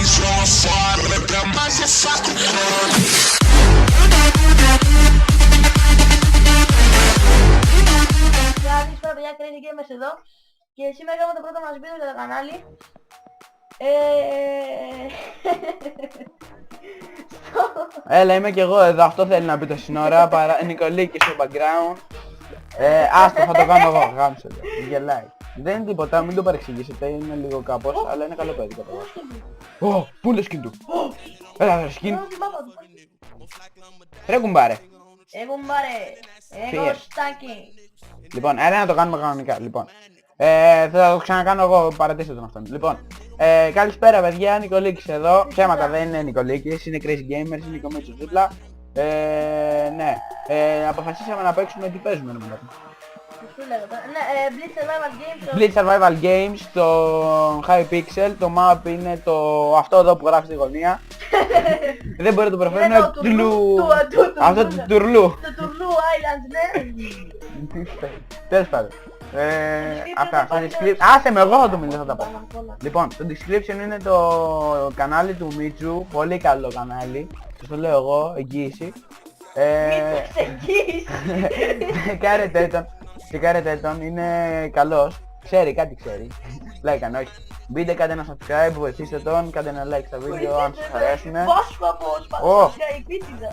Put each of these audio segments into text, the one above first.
Καλησπέρα παιδιά, Crazy Gamers εδώ. Και σήμερα κάνουμε το πρώτο μας βίντεο για το κανάλι. Έλα, είμαι κι εγώ εδώ, αυτό θέλει να πει το σύνορα, Νικολίκη στο background. Άστο, θα το κάνω εγώ, γάμισε το, γελάει. Δεν είναι τίποτα, μην το παρεξηγήσετε, είναι λίγο κάπως, αλλά είναι καλό παιδί κατά βάση. Ω, πού είναι το skin του? Έλα, ρε skin. Ρε κουμπάρε. Εγώ στάκι. Λοιπόν, έλα να το κάνουμε κανονικά, λοιπόν. Θα το ξανακάνω εγώ, παρατήστε τον αυτόν. Λοιπόν, καλησπέρα παιδιά, Νικολίκης εδώ. Ψέματα, δεν είναι Νικολίκης, είναι Crazy Gamers, είναι Κομίτσος δίπλα. Ναι, αποφασίσαμε να παίξουμε τι παίζουμε νομίζω. Ναι, Blitz Survival Games, το Hypixel, το map είναι το αυτό εδώ που γράφει στη γωνία. Δεν μπορεί να το προφέρει, είναι τουρλού. Αυτό το τουρλού. Το Τουρλού Island, ναι. Τέλος πάντων. Αυτά, στο description. Άσε με, εγώ θα το μιλήσω, θα τα πω. Λοιπόν, το description είναι το κανάλι του Μίτσου, πολύ καλό κανάλι. Σας το λέω εγώ, εγγύηση. Τσεκάρετε τον, είναι καλός. Ξέρει, κάτι ξέρει. Like αν όχι. Μπείτε, κάντε ένα subscribe, βοηθήστε τον, κάντε ένα like στα βίντεο αν σας αρέσουνε. Βάσκο από subscribe, πίτιδα.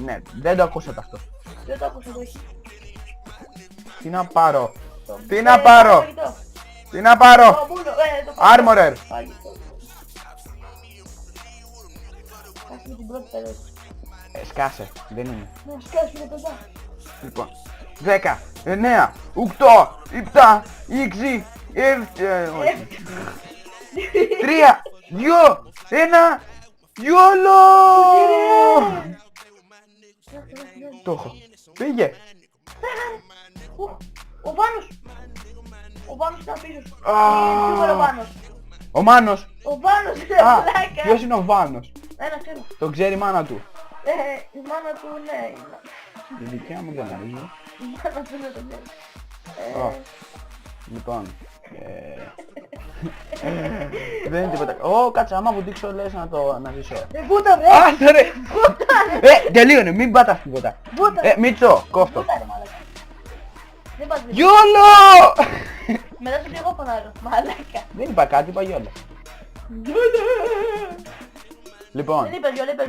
Ναι, δεν το ακούσατε αυτό. Δεν το άκουσα, όχι. Τι να πάρω? Τι να πάρω? Τι να πάρω? Armorer. Σκάσε, δεν είναι. Ναι, σκάσε είναι πετά. Λοιπόν, 10, 9, 8, 7, 6, 7, 3, 2, 1, YOLO! Το έχω. Πήγε. Ο Βάνος! Ο Βάνος ήταν πίσω σου. Α. Ο Βάνος. Ο Μάνος. Ο Βάνος είναι Α, πλάκα. ποιος είναι ο Βάνος? Ένα ξέρω. Το ξέρει η μάνα του. Η μάνα του, ναι. Η δικιά μου δεν είναι. Η μάνα του, ναι, το ξέρει. Ω, λοιπόν. Δεν είναι τίποτα. Ω, κάτσε, άμα βουτήξω λες να ζήσω. Βούτα ρε! Άσε ρε! Τελείωνε, μην πάτε αυτή τίποτα. Βούτα! Μίτσο, κόφτο. Βούτα ρε μαλάκα. Δεν πας ρε. YOLO! Μετά σου πει εγώ φωνάρω. Μαλάκα. Δεν είπα κάτι, είπα YOLO. Λοιπόν, Δεν είπε γιόλο, είπε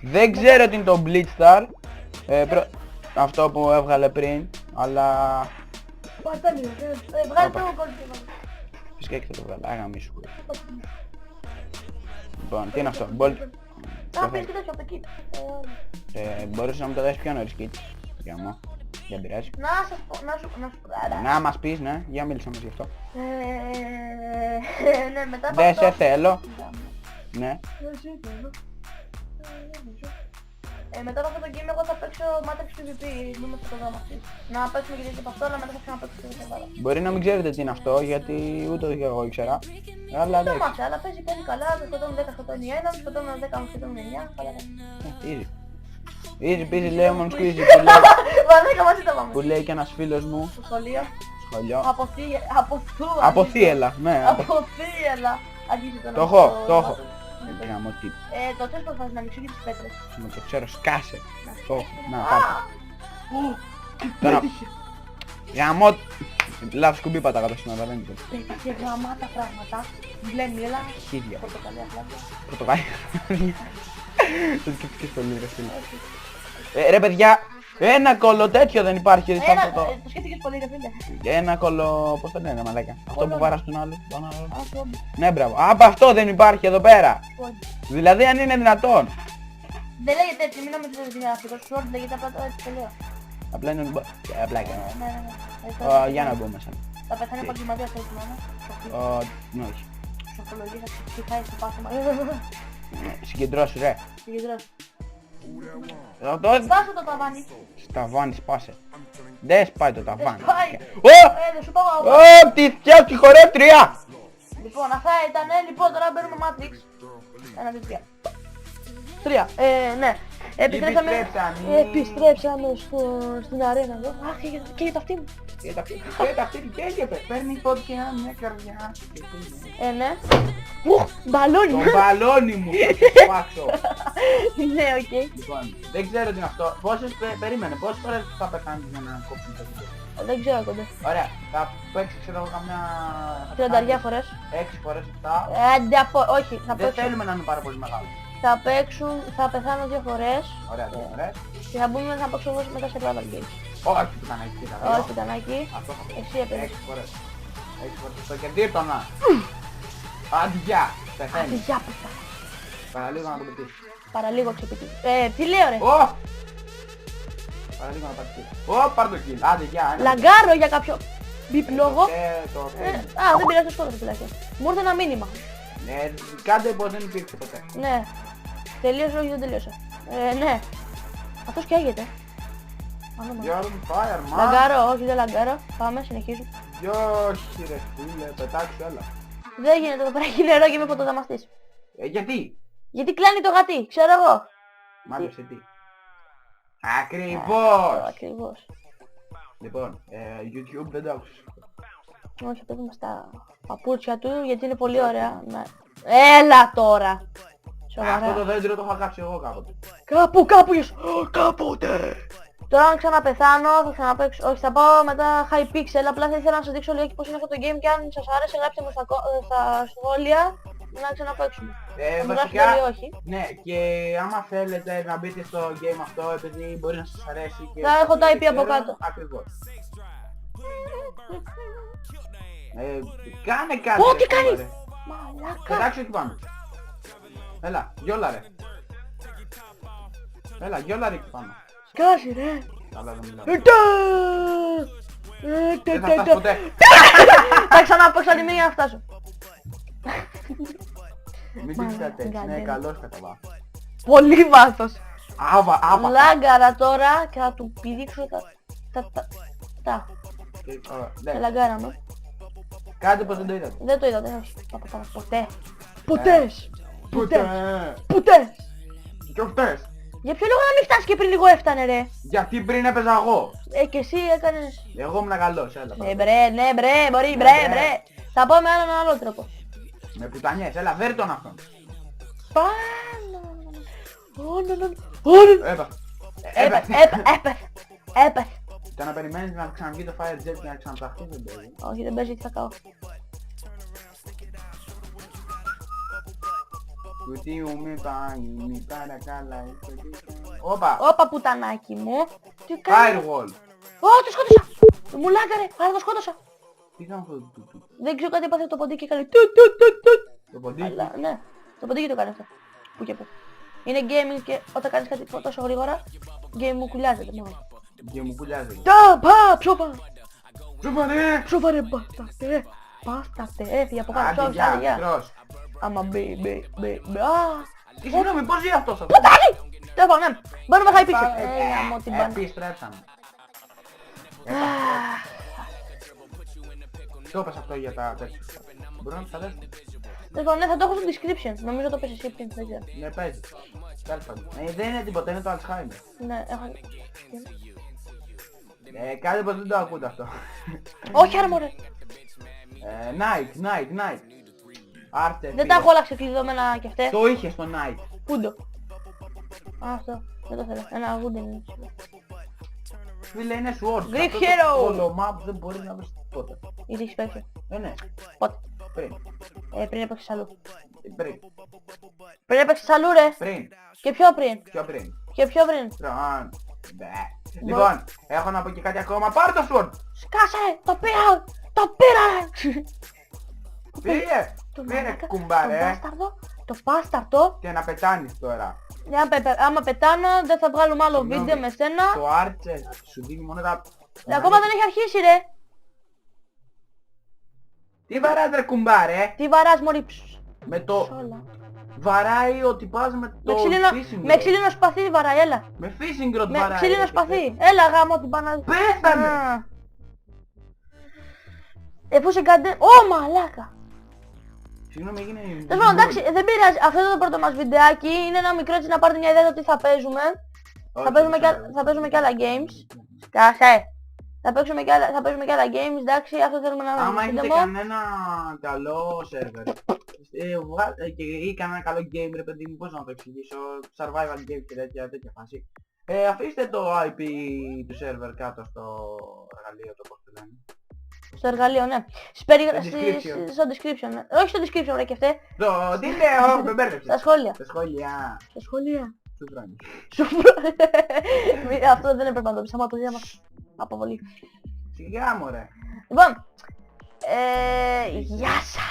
δεν ξέρω τι είναι το Blitzstar. Αυτό που έβγαλε πριν, αλλά Πατάνι, βγάλε το κόλπο. φυσικά και θα το βγάλω, άγαμι σου. Λοιπόν, τι είναι αυτό? Α, πες και τέτοιο από εκεί. Μπορείς να μου το δώσεις πιο νωρίς, Κιτ. Για μου, δεν πειράζει. Να σας πω, να σου πω. Να μας πεις, ναι, για μίλησα μας γι' αυτό. Ναι, μετά από Δεν αυτό. σε θέλω. Ναι. Μετά από αυτό το game εγώ θα παίξω Matrix PvP, μην με στο δώμα αυτής. Να παίξουμε και τέτοιο από αυτό, αλλά μετά θα ξαναπαίξω και τέτοιο. Μπορεί να μην ξέρετε τι είναι αυτό, γιατί ούτε εγώ ήξερα. Αλλά Δεν το εντάξει. μάθα, αλλά παίζει καλά, το σκοτώνουν 10, σκοτώνει 1, σκοτώνουν 10, σκοτώνουν 9, καλά. Easy. Easy peasy lemon squeezy Βαδέκα μαζί τα πάμε. που λέει και ένας φίλος μου. Στο σχολείο. Σχολείο. Από Θύελα, ναι. Από θύελα. Αγγίζει τον Το έχω, το έχω. Γαμώ τι. Το θες προσπαθείς να ανοίξω και τις πέτρες. Με το ξέρω, σκάσε. Το έχω. Να, πάρτε. Τώρα. Γαμώ. Λάθος κουμπί πατάγα το σύνορα, δεν είναι. Και γραμμάτα πράγματα. Μπλε μήλα. Χίδια. Πορτοκαλιά φλάβια. Πρωτοβάει. Το σκέφτηκες πολύ ρε φίλε. Ρε παιδιά, ένα κολλο τέτοιο δεν υπάρχει σε αυτό το... Το σκέφτηκες πολύ ρε φίλε. Ένα κολλο... πώς το λένε μαλάκα? Αυτό που βάρας τον άλλο. Αυτό. Ναι μπράβο. Απ' αυτό δεν υπάρχει εδώ πέρα. Δηλαδή αν είναι δυνατόν. Δεν λέγεται έτσι, μην νομίζετε ότι είναι αυτό. Sword λέγεται απλά έτσι το λέω. Απλά είναι... Απλά και... Ναι. Για να μπούμε σαν. Θα πεθάνει επαγγελματίας έτσι μάνα. Ναι όχι. Σοφολογία θα ψυχάει στο πάθημα. Συγκεντρώσου ρε. Συγκεντρώσου. Σπάσε Σπάσε το ταβάνι. Ταβάνι σπάσε. Δεν σπάει το ταβάνι. Σπάει. Δεν σου πάω. Ω, τη φτιάχνει χορεύτρια. Λοιπόν, αυτά ήταν. Λοιπόν, τώρα μπαίνουμε Matrix. 1, 2, 3. 3. Ναι. Επιστρέψαμε στην αρένα εδώ. Αχ, καίγεται αυτή μου. Και αυτή τι καίγεται. Παίρνει φωτιά μια καρδιά. Ναι. Μπαλόνι. Το μπαλόνι μου θα το σπάσω. Ναι, οκ. Λοιπόν, δεν ξέρω τι είναι αυτό. Περίμενε, πόσες φορές θα πεθάνεις για να κόψουν το βίντεο? Δεν ξέρω κοντά. Ωραία, θα παίξεις ξέρω εγώ καμιά... 30 φορές. 6 φορές 7. Όχι, θα Δεν παίξουν. θέλουμε να είναι πάρα πολύ μεγάλο. Θα πεθάνω 2 φορές. Ωραία, 2 φορές. Και θα παίξω εγώ μετά σε Travel Games. Όχι πιθανάκι, Όχι, Πιτανάκι. αυτό θα πω. Εσύ έπαιζες. 6 φορές. 6 φορές στο κεντήρτονα. Άντε γεια, πεθαίνει. Αντιγιάπητα. Παραλίγο να το πετύχει. Παραλίγο ξεπιτή. Τι λέω ρε. Ω! Παραλίγο να πάρει kill. Ω, πάρ' το kill. Άντε γεια. Λαγκάρω για κάποιο μπιπ λόγο. Το Δεν πειράζει το σκότωσα τουλάχιστον. Μου ήρθε ένα μήνυμα. Κάντε πως δεν υπήρξε ποτέ. Ναι. Τελείωσε, όχι δεν τελείωσε. Ναι. Αυτός καίγεται. You're on fire, man. Λαγκάρω, όχι δεν λαγκάρω. Πάμε, συνεχίζουμε. Όχι ρε φίλε, πετάξου έλα. Δεν γίνεται εδώ πέρα, έχει νερό και είμαι φωτοδαμαστής. Γιατί? Γιατί κλάνει το γατί, ξέρω εγώ. Μάλιστα τι. Ακριβώς. Ακριβώς. Λοιπόν, YouTube δεν το άκουσες. Όχι, παίζουμε στα παπούτσια του γιατί είναι πολύ ωραία. Ναι. Έλα τώρα. Αυτό το Σοβαρά. δέντρο το είχα κάψει εγώ κάποτε. Κάπου ήσουν. Κάποτε. Τώρα αν ξαναπεθάνω θα ξαναπαίξω. Όχι, θα πάω μετά Hypixel. Απλά θα ήθελα να σας δείξω λίγο πώς είναι αυτό το game και αν σας άρεσε γράψτε μου στα σχόλια να ξαναπαίξουμε. Μου γράψετε ή όχι. Ναι, και άμα θέλετε να μπείτε στο game αυτό επειδή μπορεί να σας αρέσει και... Θα έχω τα IP από κάτω. Ακριβώς. Κάνε κάτι. Ω, τι ρε, κάνεις! ρε. Μαλάκα. Πετάξου εκεί πάνω. Έλα, γιόλα ρε. Έλα, γιόλα ρε εκεί πάνω. Σκάσει ρε. Καλά δεν μιλάω. Δεν Δεν θα φτάσει ποτέ. Θα ξαναπαίξω άλλη μία για να φτάσω. Μην πείτε έτσι, είναι καλός κατά βάθος. Πολύ βάθος. Άβα. Λάγκαρα τώρα και θα του πηδήξω τα. Ναι. Λαγκάραμε. Κάντε πως δεν το είδατε. Δεν το είδατε, όχι. Ποτέ. Ποτές. Ποτέ. Και αυτές. Για ποιο λόγο να μην φτάσει και πριν λίγο έφτανε ρε. Γιατί πριν έπαιζα εγώ. Και εσύ έκανες... Εγώ ήμουν καλός, έλα. Ναι μπρε, μπορεί μπρε. Θα πω με έναν άλλο τρόπο. Με πουτανιές, έλα βέρ' τον αυτόν. Πάνω. Έπεθε. Και να περιμένεις να ξαναβγεί το fire jet και να ξαναπταχθεί δεν παίζει. Όχι δεν παίζει, τι θα κάνω. Κουτί μου μη πάει, μη παρακάλα. Όπα πουτανάκι μου. Τι κάνει. Firewall. Το σκότωσα. Μου λάγκαρε, άρα το σκότωσα. Τι ήταν αυτό το Δεν ξέρω κάτι έπαθε το ποντίκι και έκανε το ποντίκι. Αλλά ναι, το ποντίκι το κάνει αυτό. Πού και πού. Είναι gaming και όταν κάνεις κάτι τόσο γρήγορα, game μου κουλιάζεται μόνο. Και μου πουλιάζει. Ψόφα! Σοβαρέ! Ψόφα μπάσταρτε! Μπάσταρτε! Έφυγε από κάτω, Άντε ψόφισα, γεια, γεια! τρως. Άμα μπει, Τι συγγνώμη, πώς ζει αυτός αυτό. Πουτάκι! Τέλος πάντων, ναι. Μπαίνουμε Hypixel. Γαμώ την μπάντα. Επιστρέψαμε. Το είπες αυτό για τα τέτοια. Μπορεί να τους αρέσει. Τέλος πάντων, ναι, θα το έχω στο description. Νομίζω το πες εσύ πριν, δεν ξέρω. Ναι, παίζει. Τέλος πάντων. Δεν είναι τίποτα, είναι το Alzheimer. Ναι, έχω... Κάτι πως δεν το ακούτε αυτό. Όχι άρα μωρέ. Night. Άρτε. Δεν τα έχω όλα ξεκλειδωμένα κι αυτές. Το είχε στο Night. Πούντο. Αυτό. Δεν το θέλω. Ένα wooden είναι. Φίλε είναι sword. Greek Αυτό hero. το όλο map δεν μπορεί να βρεις τίποτα. Ήδη έχεις παίξει. Ναι. Πότε. Πριν. Πριν έπαιξες αλλού. Πριν. Πριν έπαιξες αλλού ρε. Πριν. Και πιο πριν. Πιο πριν. Και πιο πριν. Λοιπόν, έχω να πω και κάτι ακόμα. Πάρε το sword. Σκάσε ρε. Το πήρα. Το πήρα ρε. Πήρε κουμπάρε. Το μπάσταρτο. Και να πετάνεις τώρα. Άμα πετάνω δεν θα βγάλουμε άλλο Συγγνώμη. βίντεο με σένα. Το Archer σου δίνει μόνο τα... Ακόμα δεν έχει αρχίσει ρε. Τι βαράς ρε κουμπάρε. Τι βαράς μωρή. Με το... Σόλα. Βαράει ότι πας με το fishing Με rod. ξύλινο σπαθί βαράει, έλα. Με fishing rod Με βαράει. ξύλινο ρε, σπαθί. Έλα γάμο την πάνω. Πέθανε. Εφού σε κάντε... Ω μαλάκα. Συγγνώμη έγινε... Τέλος πάντων εντάξει, δεν πειράζει. Αυτό είναι το πρώτο μας βιντεάκι. Είναι ένα μικρό έτσι να πάρετε μια ιδέα το τι θα παίζουμε. Θα παίζουμε και άλλα games. Κάσε. Θα παίζουμε και άλλα games, εντάξει, αυτό θέλουμε να Άμα έχετε σύντομο. κανένα καλό σερβερ ή κανένα καλό game, ρε παιδί μου, πώς να το εξηγήσω, survival game και τέτοια φάση. Αφήστε το IP του σερβερ κάτω στο εργαλείο, το πώς το λένε. Στο εργαλείο, ναι. description. Στο description, ναι. Όχι στο description, ρε και αυτέ. Τι λέω, με μπέρδεψες. Στα σχόλια. Τα σχόλια. Στα σχόλια. Σου φράνει. Αυτό δεν έπρεπε να το πεις, άμα το διάβασα. Αποβολή. Σιγά μωρέ. Λοιπόν, γεια σας.